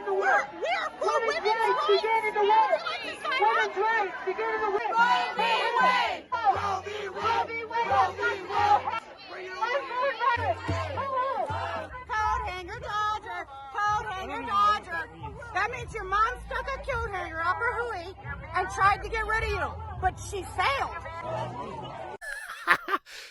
the work. We're for women's Rights rights. begin in the work. Women's rights begin in the work. Roe v. Wade. Roe v. Wade. Roe v. Wade. Coat hanger Dodger. Coat hanger Dodger. That means your mom stuck a coat hanger up her hooey and tried to get rid of you, but she failed.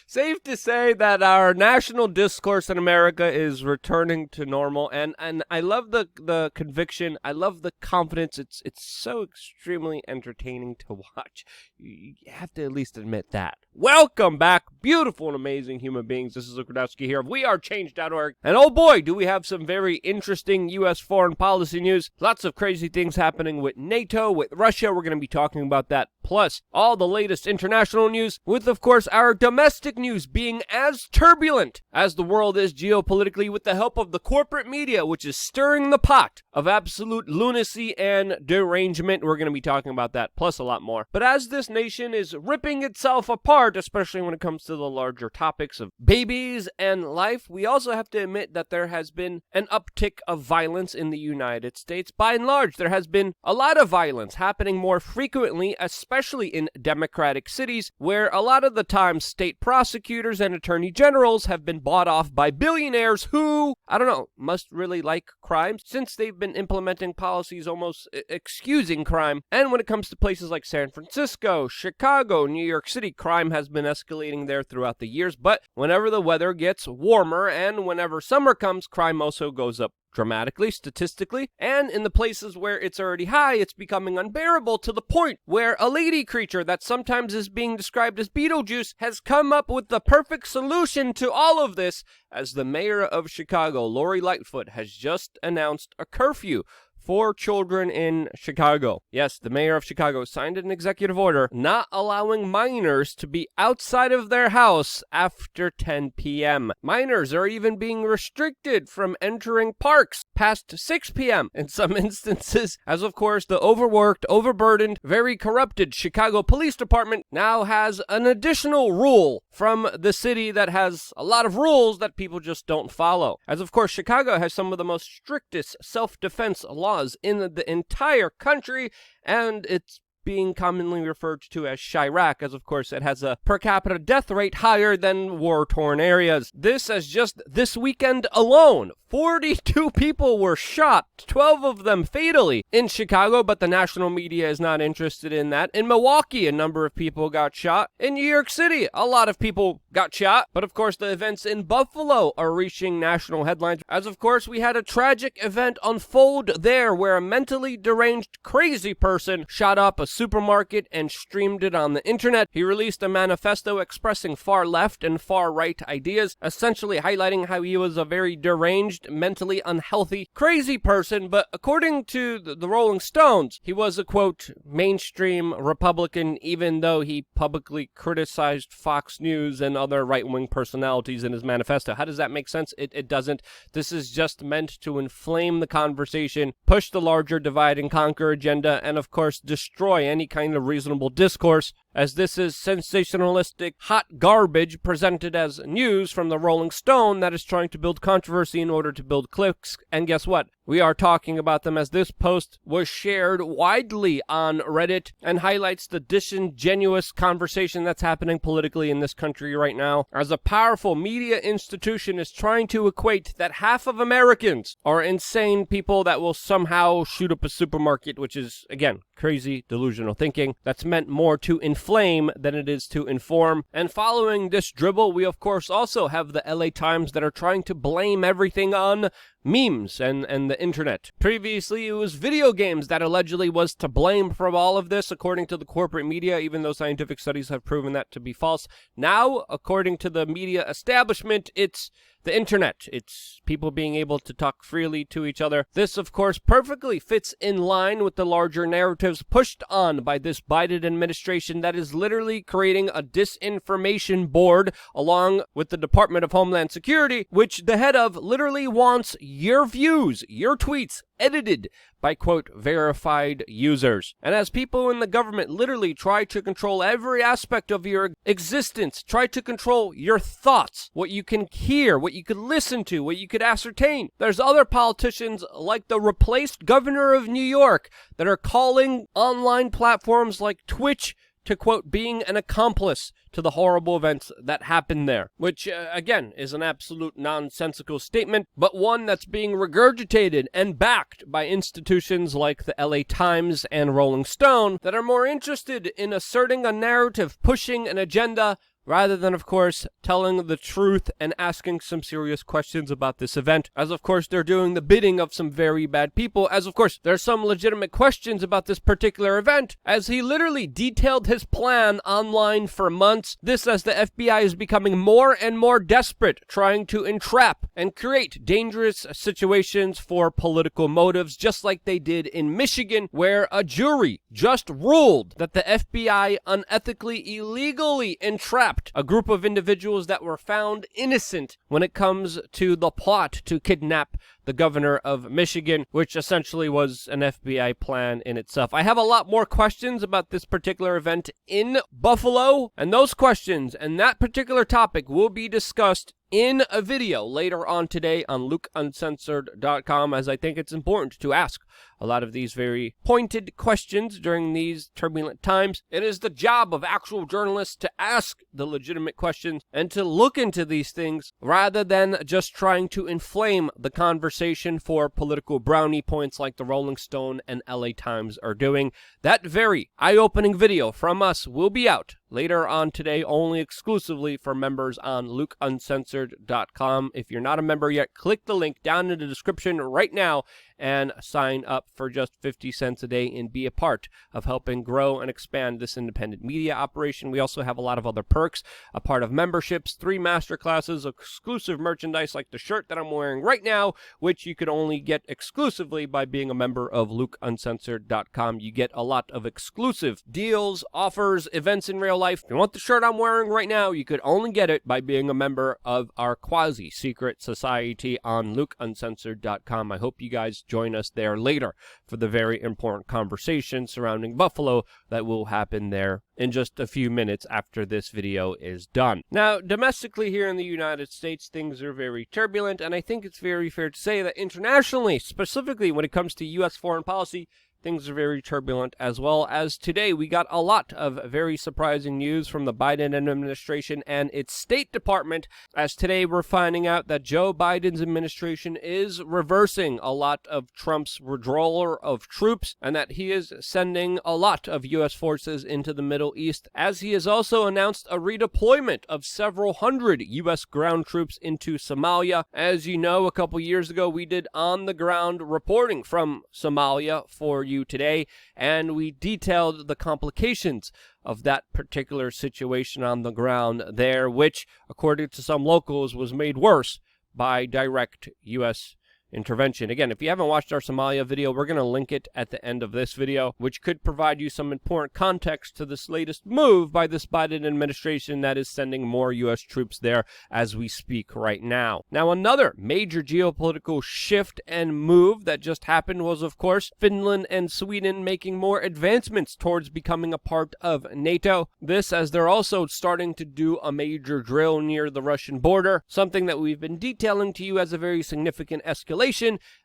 Safe to say that our national discourse in America is returning to normal, and I love the conviction. I love the confidence. It's so extremely entertaining to watch. You have to at least admit that. Welcome back, beautiful and amazing human beings. This is Luke Rudowski here of WeAreChange.org. And oh boy, do we have some very interesting U.S. foreign policy news. Lots of crazy things happening with NATO, with Russia. We're going to be talking about that. Plus, all the latest international news, with, of course, our domestic news being as turbulent as the world is geopolitically, with the help of the corporate media, which is stirring the pot of absolute lunacy and derangement. We're going to be talking about that, plus a lot more. But as this nation is ripping itself apart, especially when it comes to the larger topics of babies and life, we also have to admit that there has been an uptick of violence in the United States. By and large, there has been a lot of violence happening more frequently, especially in democratic cities, where a lot of the time state prosecutors and attorney generals have been bought off by billionaires who, I don't know, must really like crime, since they've been implementing policies almost excusing crime. And when it comes to places like San Francisco, Chicago, New York City, crime has been escalating there throughout the years. But whenever the weather gets warmer and whenever summer comes, crime also goes up dramatically, statistically, and in the places where it's already high, it's becoming unbearable, to the point where a lady creature that sometimes is being described as Beetlejuice has come up with the perfect solution to all of this, as the mayor of Chicago, Lori Lightfoot, has just announced a curfew for children in Chicago. Yes, the mayor of Chicago signed an executive order not allowing minors to be outside of their house after 10 p.m. Minors are even being restricted from entering parks past 6 p.m. in some instances, as of course the overworked, overburdened, very corrupted Chicago Police Department now has an additional rule from the city that has a lot of rules that people just don't follow. As of course Chicago has some of the most strictest self-defense laws in the entire country, and it's being commonly referred to as Chirac, as of course it has a per capita death rate higher than war-torn areas. This as just this weekend alone, 42 people were shot, 12 of them fatally, in Chicago, but the national media is not interested in that. In Milwaukee, a number of people got shot. In New York City, a lot of people got shot. But of course, the events in Buffalo are reaching national headlines, as of course we had a tragic event unfold there where a mentally deranged crazy person shot up a supermarket and streamed it on the internet. He released a manifesto expressing far left and far right ideas, essentially highlighting how he was a very deranged, mentally unhealthy, crazy person. But according to the Rolling Stones, he was a, quote, mainstream Republican, even though he publicly criticized Fox News and other right-wing personalities in his manifesto. How does that make sense? It doesn't. This is just meant to inflame the conversation, push the larger divide and conquer agenda, and of course destroy any kind of reasonable discourse, as this is sensationalistic, hot garbage presented as news from the Rolling Stone that is trying to build controversy in order to build clicks. And guess what? We are talking about them, as this post was shared widely on Reddit and highlights the disingenuous conversation that's happening politically in this country right now, as a powerful media institution is trying to equate that half of Americans are insane people that will somehow shoot up a supermarket, which is, again, crazy, delusional thinking that's meant more to inflame than it is to inform. And following this dribble, we of course also have the LA Times that are trying to blame everything on memes and the internet. Previously, it was video games that allegedly was to blame for all of this, according to the corporate media, even though scientific studies have proven that to be false. Now, according to the media establishment, it's the internet. It's people being able to talk freely to each other. This, of course, perfectly fits in line with the larger narratives pushed on by this Biden administration that is literally creating a disinformation board along with the Department of Homeland Security, which the head of literally wants your views, your tweets, edited by, quote, verified users. And as people in the government literally try to control every aspect of your existence, try to control your thoughts, what you can hear, what you could listen to, what you could ascertain, there's other politicians like the replaced governor of New York that are calling online platforms like Twitch to, quote, being an accomplice to the horrible events that happened there, which, again, is an absolute nonsensical statement, but one that's being regurgitated and backed by institutions like the LA Times and Rolling Stone that are more interested in asserting a narrative, pushing an agenda, rather than, of course, telling the truth and asking some serious questions about this event, as, of course, they're doing the bidding of some very bad people, as, of course, there's some legitimate questions about this particular event, as he literally detailed his plan online for months, this as the FBI is becoming more and more desperate, trying to entrap and create dangerous situations for political motives, just like they did in Michigan, where a jury just ruled that the FBI unethically, illegally entrapped a group of individuals that were found innocent when it comes to the plot to kidnap the governor of Michigan, which essentially was an FBI plan in itself. I have a lot more questions about this particular event in Buffalo, and those questions and that particular topic will be discussed in a video later on today on LukeUncensored.com, as I think it's important to ask a lot of these very pointed questions during these turbulent times. It is the job of actual journalists to ask the legitimate questions and to look into these things rather than just trying to inflame the conversation for political brownie points like the Rolling Stone and LA Times are doing. That very eye-opening video from us will be out later on today, only exclusively for members on LukeUncensored.com. If you're not a member yet, click the link down in the description right now and sign up for just 50 cents a day and be a part of helping grow and expand this independent media operation. We also have a lot of other perks, a part of memberships, 3 masterclasses, exclusive merchandise like the shirt that I'm wearing right now, which you could only get exclusively by being a member of LukeUncensored.com. You get a lot of exclusive deals, offers, events in real life. If you want the shirt I'm wearing right now, you could only get it by being a member of our quasi-secret society on LukeUncensored.com. I hope you guys join us there later for the very important conversation surrounding Buffalo that will happen there in just a few minutes after this video is done. Now, domestically here in the United States, things are very turbulent, and I think it's very fair to say that internationally, specifically when it comes to U.S. foreign policy, things are very turbulent as well. As today, we got a lot of very surprising news from the Biden administration and its State Department, as today we're finding out that Joe Biden's administration is reversing a lot of Trump's withdrawal of troops, and that he is sending a lot of U.S. forces into the Middle East, as he has also announced a redeployment of several hundred U.S. ground troops into Somalia. As you know, a couple years ago, we did on-the-ground reporting from Somalia for you today, and we detailed the complications of that particular situation on the ground there, which, according to some locals, was made worse by direct U.S. intervention. Again, if you haven't watched our Somalia video, we're going to link it at the end of this video, which could provide you some important context to this latest move by this Biden administration that is sending more U.S. troops there as we speak right now. Now, another major geopolitical shift and move that just happened was, of course, Finland and Sweden making more advancements towards becoming a part of NATO. This as they're also starting to do a major drill near the Russian border, something that we've been detailing to you as a very significant escalation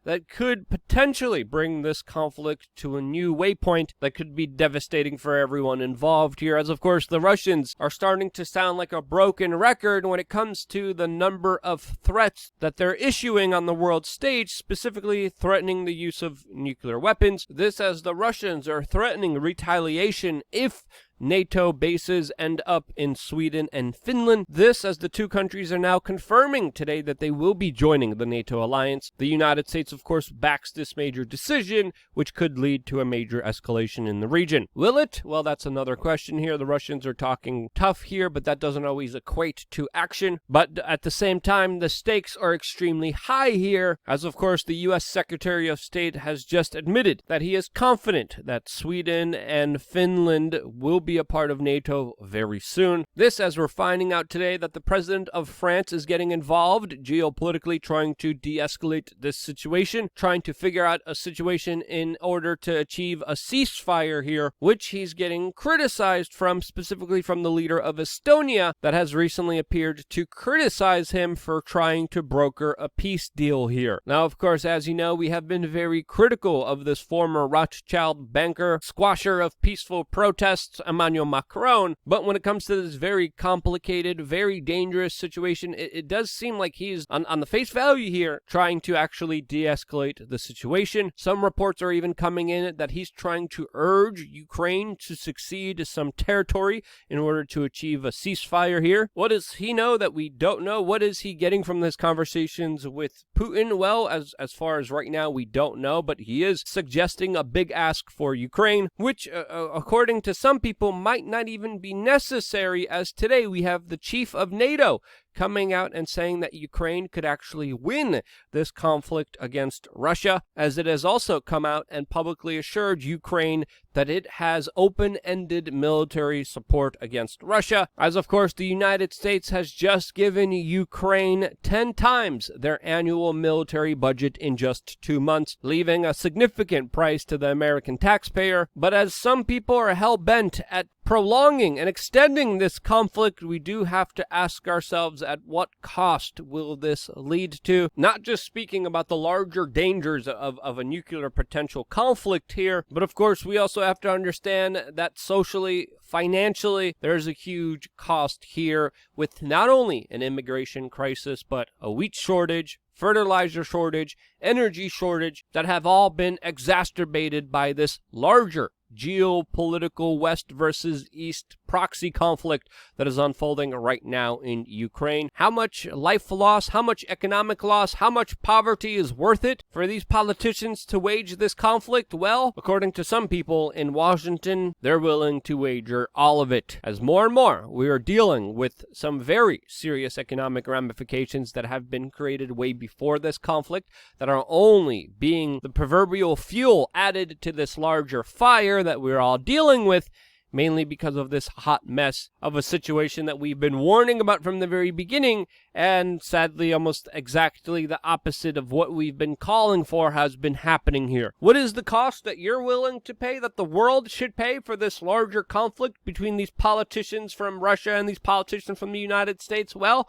that could potentially bring this conflict to a new waypoint that could be devastating for everyone involved here, as of course the Russians are starting to sound like a broken record when it comes to the number of threats that they're issuing on the world stage, specifically threatening the use of nuclear weapons. This as the Russians are threatening retaliation if NATO bases end up in Sweden and Finland. This as the two countries are now confirming today that they will be joining the NATO alliance. The United States, of course, backs this major decision, which could lead to a major escalation in the region. Will it? Well, that's another question here. The Russians are talking tough here, but that doesn't always equate to action. But at the same time, the stakes are extremely high here, as of course the U.S. Secretary of State has just admitted that he is confident that Sweden and Finland will be be a part of NATO very soon. This, as we're finding out today that the president of France is getting involved geopolitically, trying to de-escalate this situation, trying to figure out a situation in order to achieve a ceasefire here, which he's getting criticized from, specifically from the leader of Estonia, that has recently appeared to criticize him for trying to broker a peace deal here. Now, of course, as you know, we have been very critical of this former Rothschild banker, squasher of peaceful protests, Emmanuel Macron, but when it comes to this very complicated, very dangerous situation, it does seem like he's, on the face value here, trying to actually de-escalate the situation. Some reports are even coming in that he's trying to urge Ukraine to succeed some territory in order to achieve a ceasefire here. What does he know that we don't know? What is he getting from his conversations with Putin? Well, as far as right now, we don't know, but he is suggesting a big ask for Ukraine, which, according to some people, might not even be necessary, as today we have the chief of NATO coming out and saying that Ukraine could actually win this conflict against Russia, as it has also come out and publicly assured Ukraine that it has open-ended military support against Russia, as of course the United States has just given Ukraine 10 times their annual military budget in just 2 months, leaving a significant price to the American taxpayer. But as some people are hell-bent at prolonging and extending this conflict, we do have to ask ourselves, at what cost will this lead to? Not just speaking about the larger dangers of a nuclear potential conflict here, but of course we also have to understand that socially, financially, there's a huge cost here with not only an immigration crisis, but a wheat shortage, fertilizer shortage, energy shortage that have all been exacerbated by this larger geopolitical West versus East proxy conflict that is unfolding right now in Ukraine. How much life loss, how much economic loss, how much poverty is worth it for these politicians to wage this conflict? Well, according to some people in Washington, they're willing to wager all of it, as more and more we are dealing with some very serious economic ramifications that have been created way before this conflict, that are only being the proverbial fuel added to this larger fire that we're all dealing with, mainly because of this hot mess of a situation that we've been warning about from the very beginning, and sadly almost exactly the opposite of what we've been calling for has been happening here. What is the cost that you're willing to pay, that the world should pay, for this larger conflict between these politicians from Russia and these politicians from the United States? Well,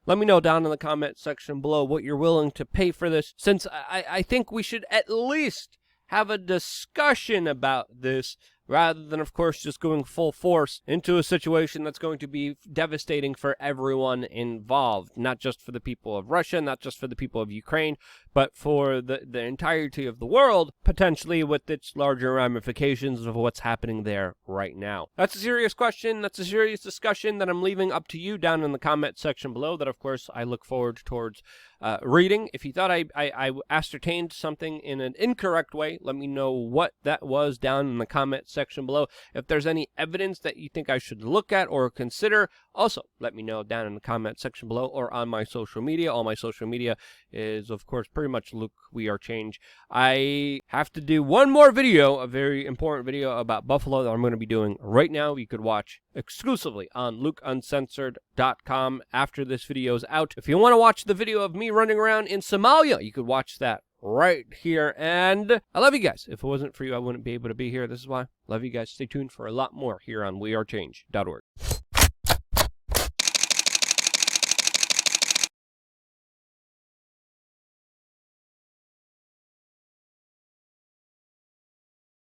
let me know down in the comment section below what you're willing to pay for this, since I think we should at least have a discussion about this, rather than, of course, just going full force into a situation that's going to be devastating for everyone involved. Not just for the people of Russia, not just for the people of Ukraine, but for the entirety of the world, potentially with its larger ramifications of what's happening there right now. That's a serious question. That's a serious discussion that I'm leaving up to you down in the comment section below, that, of course, I look forward towards reading. If you thought I ascertained something in an incorrect way, let me know what that was down in the comment section below. If there's any evidence that you think I should look at or consider, also let me know down in the comment section below or on my social media. All my social media is, of course, pretty much Luke We Are Change. I have to do one more video, a very important video about Buffalo that I'm going to be doing right now. You could watch exclusively on LukeUncensored.com after this video is out. If you want to watch the video of me running around in Somalia, you could watch that right here. And I love you guys. If it wasn't for you, I wouldn't be able to be here. This is why. Love you guys. Stay tuned for a lot more here on WeAreChange.org.